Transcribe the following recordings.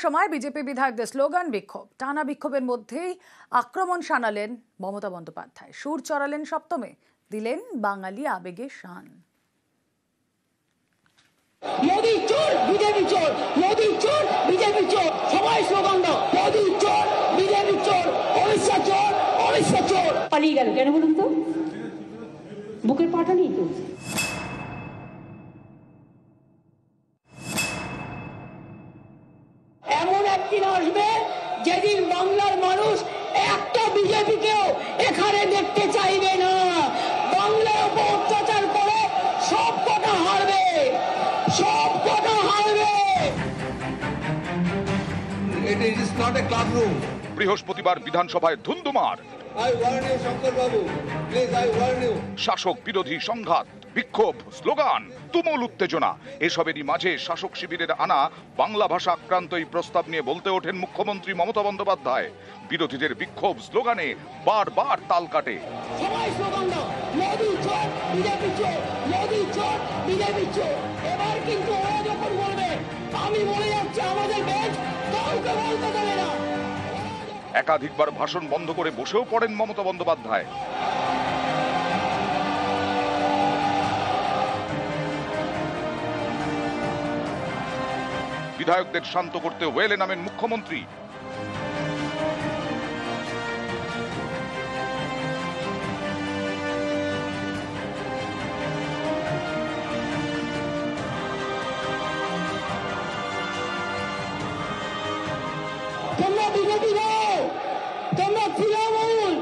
সময় বিজেপি বিধায়কদের স্লোগান বিক্ষোভ, টানা বিক্ষোভের মধ্যেই আক্রমণ শানালেন মমতা বন্দ্যোপাধ্যায়। সুর চড়ালেন সপ্তমে, দিলেন বাঙালি আবেগে শান। মোদি চোর, বিজেপি চোর, মোদি চোর, বিজেপি চোর, সবাই স্লোগান দাও, মোদি চোর, বিজেপি চোর, ওড়িশা চোর, ওড়িশা চোর। পালিয়ে গেল কেন বলুন তো? বুকের পাটা নেই তো। এমন একদিন আসবে যেদিন বাংলার মানুষ একটা বিজেপিকেও এখানে দেখতে চাইবে না। বাংলার উপর অত্যাচার করে সব কটা হারবে, সব কটা হারবে। It is not a club room. বৃহস্পতিবার বিধানসভায় ধুন্ধুমার। I warn you, Shankar Babu. Please, I warn you. শাসক বিরোধী সংঘাত, বিক্ষোভ, স্লোগান, তুমুল উত্তেজনা। এসবেরই মাঝে শাসক শিবিরের আনা বাংলা ভাষা আক্রান্ত এই প্রস্তাব নিয়ে বলতে ওঠেন মুখ্যমন্ত্রী মমতা বন্দ্যোপাধ্যায়। বিরোধীদের বিক্ষোভ স্লোগানে বারবার তাল কাটে। সবাই স্লোগান দাও, মোদি চোর, বিজেপি চোর, মোদি চোর, বিজেপি চোর। এবার কিন্তু ওরা যখন বলবে, আমি বলে যাচ্ছি আমাদের বেঞ্চ কাউকে বলতে দেবে না। একাধিকবার ভাষণ বন্ধ করে বসেও পড়েন মমতা বন্দ্যোপাধ্যায়। বিধায়কদের শান্ত করতে ওয়েলে নামেন মুখ্যমন্ত্রী। তোমরা বিজেপি নও, তোমরা তৃণমূল।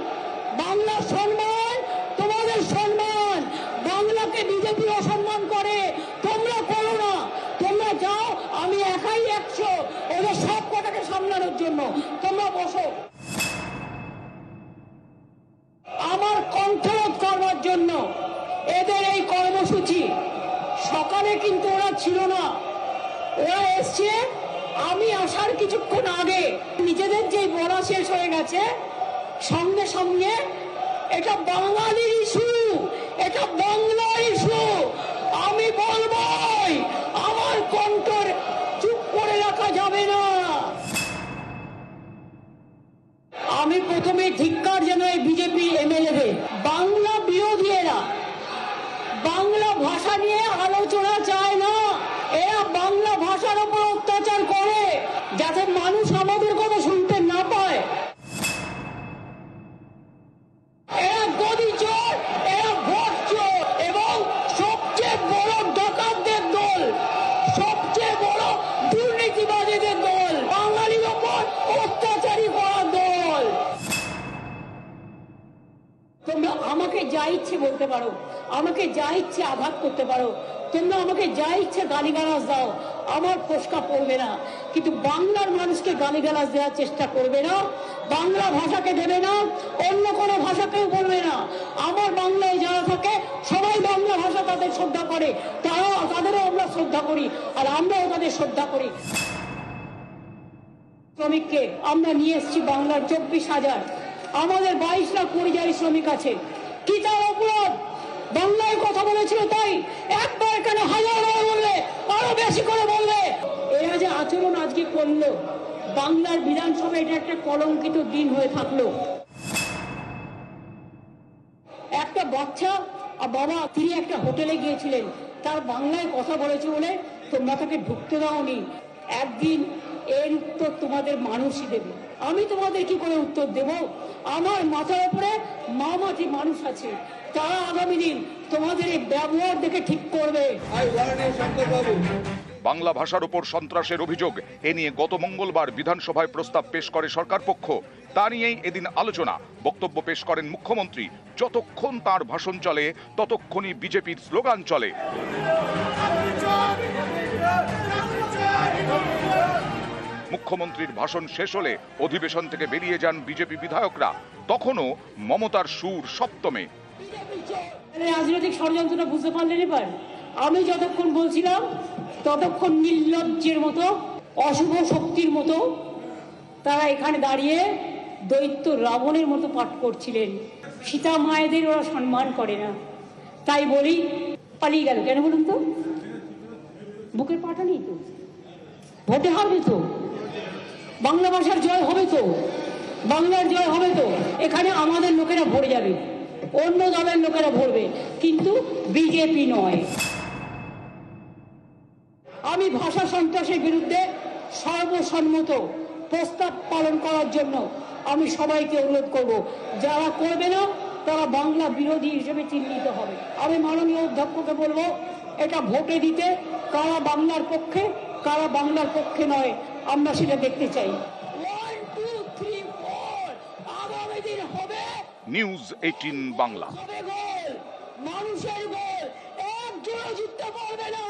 বাংলার সম্মান তোমাদের সম্মান। বাংলাকে বিজেপি অসম্মান করে, তোমরা করো না। তোমরা যাও, আমি একাই 100 ওদের সব কটাকে সামলানোর জন্য। তোমরা বসো। আমার কণ্ঠরোধ করবার জন্য এদের এই কর্মসূচি। সকালে কিন্তু ওরা ছিল না, ওরা এসছে আমি আসার কিছুক্ষণ আগে। নিজেদের যে বলা শেষ হয়ে গেছে, সঙ্গে সঙ্গে এটা বাঙালির ইস্যু, এটা বাংলার ইস্যু। আমি বলবই, আমার কণ্ঠর চুপ করে রাখা যাবে না। আমি প্রথমে ধিক্কার জানাই বিজেপি এমএলএদের। বাংলা বিরোধী এরা, বাংলা ভাষা নিয়ে আলোচনা চায় না। এরা বাংলা ভাষার উপর অত্যাচার করে যাতে মানুষ আমাদের কথা শুনতে না পায়। এরা গদি চোর, এরা ভোট চোর এবং সবচেয়ে বড় ডাকাতদের দল, সবচেয়ে বড় দুর্নীতিবাদীদের দল, বাঙালির উপর অত্যাচারী করার দল। তোমরা আমাকে যা ইচ্ছে বলতে পারো, আমাকে যা ইচ্ছে আঘাত করতে পারো, তোমরা আমাকে যা ইচ্ছে গালিগালাজ দাও, আমার ফোসকা পড়বে না। কিন্তু বাংলার মানুষকে গালিগালাজ দেওয়ার চেষ্টা করবে না, বাংলা ভাষাকে দেবে না, অন্য কোনো ভাষাকেও বলবে না। আমার বাংলায় যারা থাকে সবাই বাংলা ভাষা তাদের শ্রদ্ধা করে, তাদেরও আমরা শ্রদ্ধা করি, আর আমরাও তাদের শ্রদ্ধা করি। শ্রমিককে আমরা নিয়ে এসেছি বাংলার 24,000, আমাদের 22 লাখ পরিযায়ী শ্রমিক আছে। কি তার অপরাধ? বাংলায় কথা বলেছিল তাই? একবার কেন হাজার বললে, আরো বেশি করে বললে? এরা যে আচরণ আজকে করলো, বাংলার বিধানসভায় এটা একটা কলঙ্কিত দিন হয়ে থাকলো। একটা বাচ্চা আর বাবা, তিনি একটা হোটেলে গিয়েছিলেন, তার বাংলায় কথা বলেছে বলে তোমরা তাকে ঢুকতে দাওনি। একদিন এর উত্তর তোমাদের মানুষই দেবে। আমি তোমাদের কি করে উত্তর দেব? আমার মাথার উপরে মামাটি মানুষ আছে, তারা আগামী দিন তোমাদের এই ব্যবহার দেখে ঠিক করবে। I warn you, Shankar Babu. Bangla ভাষার উপর সন্ত্রাসের অভিযোগ এ নিয়ে গত মঙ্গলবার বিধানসভায় প্রস্তাব পেশ করে সরকার পক্ষ। তা নিয়েই এদিন আলোচনা। বক্তব্য পেশ করেন মুখ্যমন্ত্রী। যতক্ষণ তার ভাষণ চলে ততক্ষণই বিজেপির স্লোগান চলে। মুখ্যমন্ত্রীর ভাষণ শেষ হলে অধিবেশন থেকে বেরিয়ে যান বিজেপি বিধায়করা। তখনও মমতার সুর সপ্তমে। রাজনৈতিক ষড়যন্ত্রটা বুঝতে পারলেন এবার? আমি যতক্ষণ বলছিলাম ততক্ষণ নির্লজ্জের মতো, অশুভ শক্তির মতো তারা এখানে দাঁড়িয়ে দৈত্য রাবণের মতো পাঠ করছিলেন। সীতা মায়েদের ওরা সম্মান করে না, তাই বলি পালিয়ে গেল কেন বলুন তো? বুকের পাটা নেই তো, ভোটে হারবে তো। বাংলা ভাষার জয় হবে তো, বাংলার জয় হবে তো। এখানে আমাদের লোকেরা ভরে যাবে, অন্য দলের লোকেরা ভরবে, কিন্তু বিজেপি নয়। আমি ভাষা সন্ত্রাসের বিরুদ্ধে সর্বসম্মত প্রস্তাব পালন করার জন্য আমি সবাইকে অনুরোধ করব, যারা করবে না তারা বাংলা বিরোধী হিসেবে চিহ্নিত হবে। আমি মাননীয় অধ্যক্ষকে বলবো এটা ভোটে দিতে, কারা বাংলার পক্ষে কারা বাংলার পক্ষে নয় আমরা সেটা দেখতে চাই। 1, 2, 3, 4 আগামী দিন হবে নিউজ 18 বাংলা। হবে গোল, মানুষের গোল, একজনও জিততে পারবে না।